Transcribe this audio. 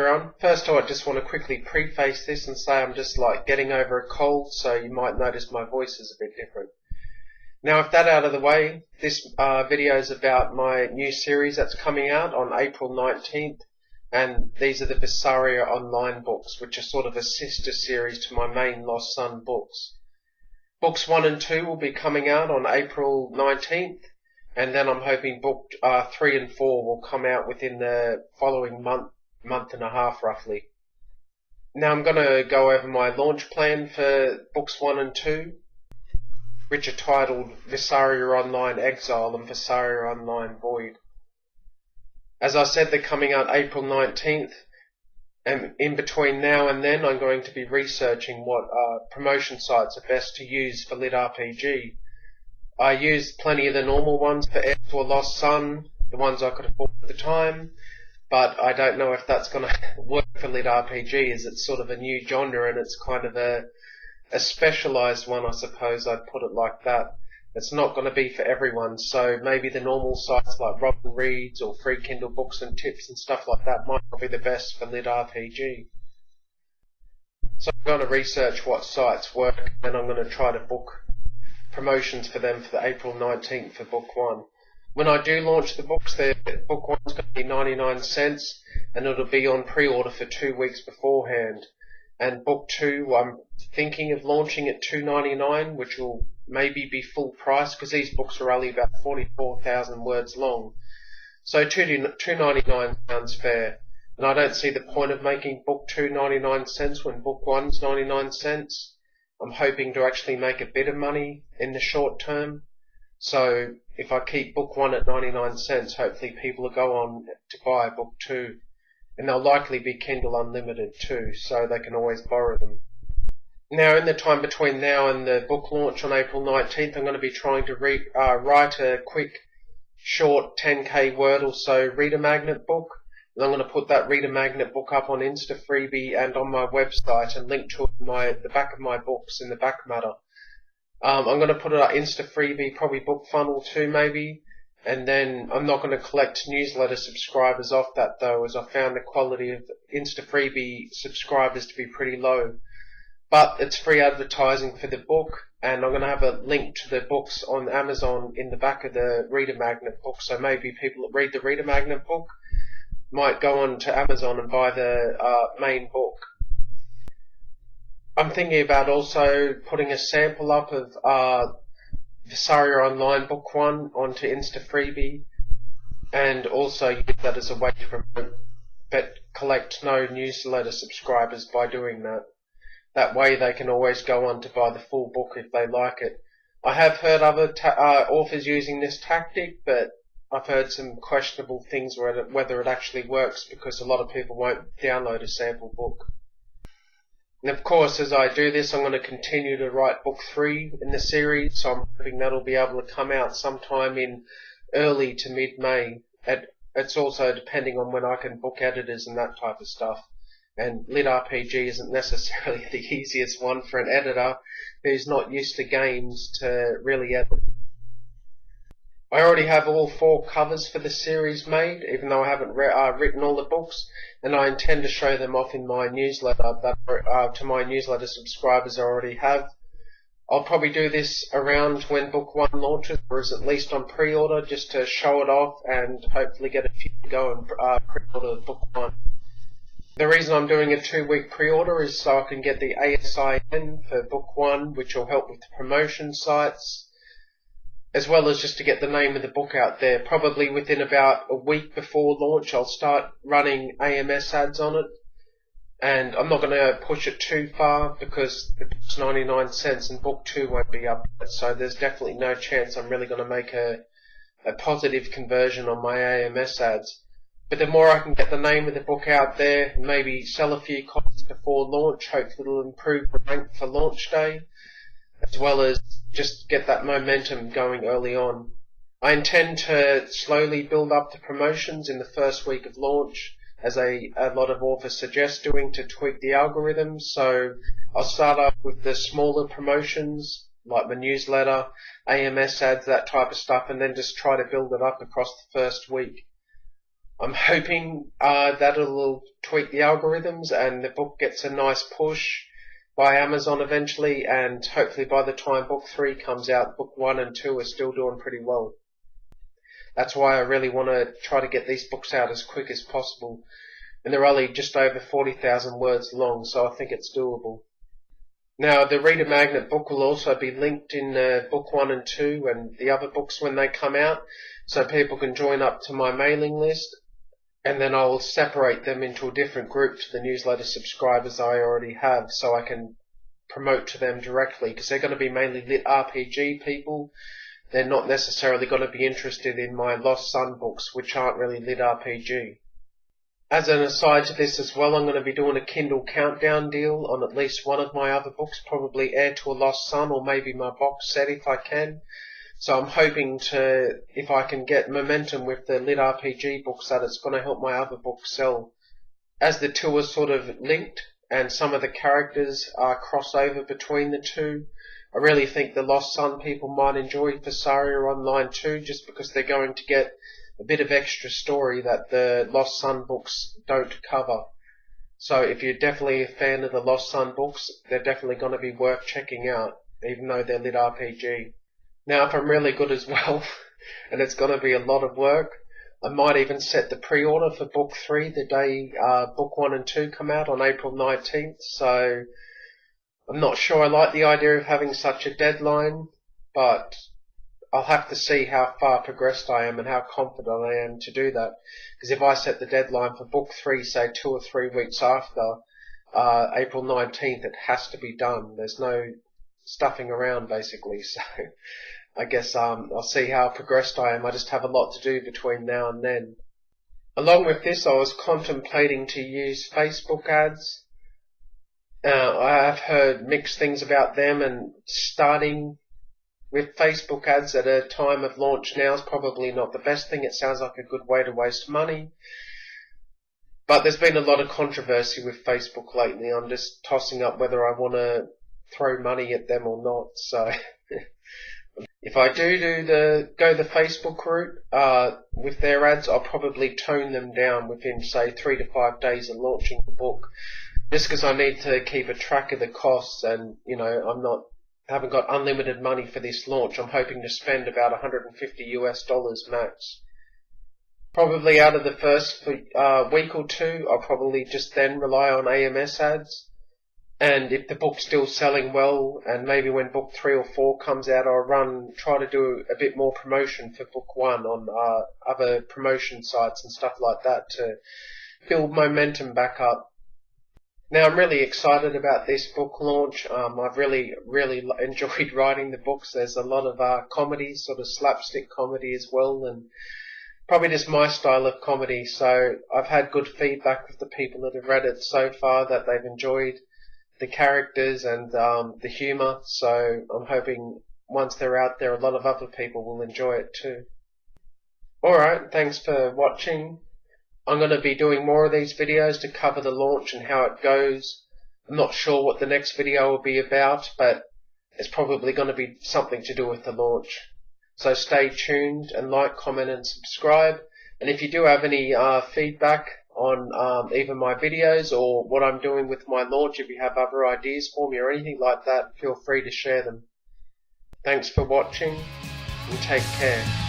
everyone. First of all, I just want to quickly preface this and say I'm just getting over a cold, so you might notice my voice is a bit different. Now, with that out of the way, this video is about my new series that's coming out on April 19th, and these are the Visaria Online books, which are sort of a sister series to my main Lost Son books. Books 1 and 2 will be coming out on April 19th, and then I'm hoping book 3 and 4 will come out within the following month and a half roughly. Now I'm going to go over my launch plan for books 1 and 2, which are titled Visaria Online Exile and Visaria Online Void. As I said, they're coming out April 19th, and in between now and then I'm going to be researching what promotion sites are best to use for Lit RPG. I used plenty of the normal ones for Heir to a Lost Son, the ones I could afford at the time, but I don't know if that's going to work for Lit RPG, as it's sort of a new genre and it's kind of a specialized one, I suppose I'd put it like that. It's not going to be for everyone, so maybe the normal sites like Robin Reads or Free Kindle Books and Tips and stuff like that might not be the best for Lit RPG. So I'm going to research what sites work, and I'm going to try to book promotions for them for the April 19th for book 1. When I do launch the books, book 1's going to be 99 cents, and it'll be on pre-order for 2 weeks beforehand. And book 2, I'm thinking of launching at $2.99, which will maybe be full price, because these books are only about 44,000 words long. So $2.99 sounds fair, and I don't see the point of making book 2 99 cents when book 1's 99 cents. I'm hoping to actually make a bit of money in the short term. So if I keep book 1 at 99 cents, hopefully people will go on to buy book 2. And they'll likely be Kindle Unlimited too, so they can always borrow them. Now, in the time between now and the book launch on April 19th, I'm going to be trying to write a quick, short 10k word or so reader magnet book. And I'm going to put that reader magnet book up on Insta Freebie and on my website and link to it in the back of my books in the back matter. I'm going to put it on Insta Freebie, probably Book Funnel too maybe. And then I'm not going to collect newsletter subscribers off that though, as I found the quality of Insta Freebie subscribers to be pretty low. But it's free advertising for the book, and I'm going to have a link to the books on Amazon in the back of the Reader Magnet book, so maybe people that read the Reader Magnet book might go on to Amazon and buy the main book. I'm thinking about also putting a sample up of Visaria Online Book 1 onto Insta Freebie, and also use that as a way to promote, but collect no newsletter subscribers by doing that. That way they can always go on to buy the full book if they like it. I have heard other authors using this tactic, but I've heard some questionable things whether it actually works, because a lot of people won't download a sample book. And of course, as I do this, I'm going to continue to write book 3 in the series, so I'm hoping that'll be able to come out sometime in early to mid-May. It's also depending on when I can book editors and that type of stuff. And Lit RPG isn't necessarily the easiest one for an editor who's not used to games to really edit. I already have all 4 covers for the series made, even though I haven't written all the books, and I intend to show them off in my newsletter to my newsletter subscribers I already have. I'll probably do this around when book 1 launches, or is at least on pre-order, just to show it off and hopefully get a few to go and pre-order book 1. The reason I'm doing a 2-week pre-order is so I can get the ASIN for book 1, which will help with the promotion sites, as well as just to get the name of the book out there. Probably within about a week before launch I'll start running AMS ads on it, and I'm not going to push it too far because the book's 99 cents and book 2 won't be up yet, so there's definitely no chance I'm really going to make a positive conversion on my AMS ads. But the more I can get the name of the book out there, and maybe sell a few copies before launch, hopefully it'll improve the rank for launch day, as well as just get that momentum going early on. I intend to slowly build up the promotions in the first week of launch, as a lot of authors suggest doing, to tweak the algorithm. So I'll start up with the smaller promotions, like my newsletter, AMS ads, that type of stuff, and then just try to build it up across the first week. I'm hoping that'll tweak the algorithms and the book gets a nice push by Amazon eventually, and hopefully by the time book 3 comes out, book 1 and 2 are still doing pretty well. That's why I really want to try to get these books out as quick as possible, and they're only just over 40,000 words long, so I think it's doable. Now, the Reader Magnet book will also be linked in book 1 and 2 and the other books when they come out, so people can join up to my mailing list, and then I'll separate them into a different group to the newsletter subscribers I already have, so I can promote to them directly, because they're going to be mainly lit RPG people. They're not necessarily going to be interested in my Lost Sun books, which aren't really lit RPG. As an aside to this as well, I'm going to be doing a Kindle countdown deal on at least one of my other books, probably Heir to a Lost Son, or maybe my box set if I can. So I'm hoping to, if I can get momentum with the lit RPG books, that it's going to help my other books sell. As the two are sort of linked, and some of the characters are crossover between the two, I really think the Lost Sun people might enjoy Visaria Online too, just because they're going to get a bit of extra story that the Lost Sun books don't cover. So if you're definitely a fan of the Lost Sun books, they're definitely going to be worth checking out, even though they're lit RPG. Now, if I'm really good as well, and it's going to be a lot of work, I might even set the pre-order for book 3 the day book 1 and 2 come out on April 19th, so I'm not sure I like the idea of having such a deadline, but I'll have to see how far progressed I am and how confident I am to do that. Because if I set the deadline for book 3, say 2 or 3 weeks after April 19th, it has to be done. There's no stuffing around, basically. So I guess I'll see how progressed I am. I just have a lot to do between now and then. Along with this, I was contemplating to use Facebook ads. I have heard mixed things about them, and starting with Facebook ads at a time of launch now is probably not the best thing. It sounds like a good way to waste money. But there's been a lot of controversy with Facebook lately. I'm just tossing up whether I want to throw money at them or not. So if I go the Facebook route with their ads, I'll probably tone them down within, say, 3 to 5 days of launching the book. Just because I need to keep a track of the costs, and haven't got unlimited money for this launch. I'm hoping to spend about $150 max. Probably out of the first week or two, I'll probably just then rely on AMS ads. And if the book's still selling well, and maybe when book 3 or 4 comes out, I'll try to do a bit more promotion for book 1 on other promotion sites and stuff like that to build momentum back up. Now, I'm really excited about this book launch. I've really enjoyed writing the books. There's a lot of comedy, sort of slapstick comedy as well, and probably just my style of comedy. So I've had good feedback with the people that have read it so far, that they've enjoyed the characters and the humour. So I'm hoping once they're out there, a lot of other people will enjoy it too. Alright, thanks for watching. I'm going to be doing more of these videos to cover the launch and how it goes. I'm not sure what the next video will be about, but it's probably going to be something to do with the launch. So stay tuned and like, comment and subscribe. And if you do have any feedback on either my videos or what I'm doing with my launch, if you have other ideas for me or anything like that, feel free to share them. Thanks for watching and take care.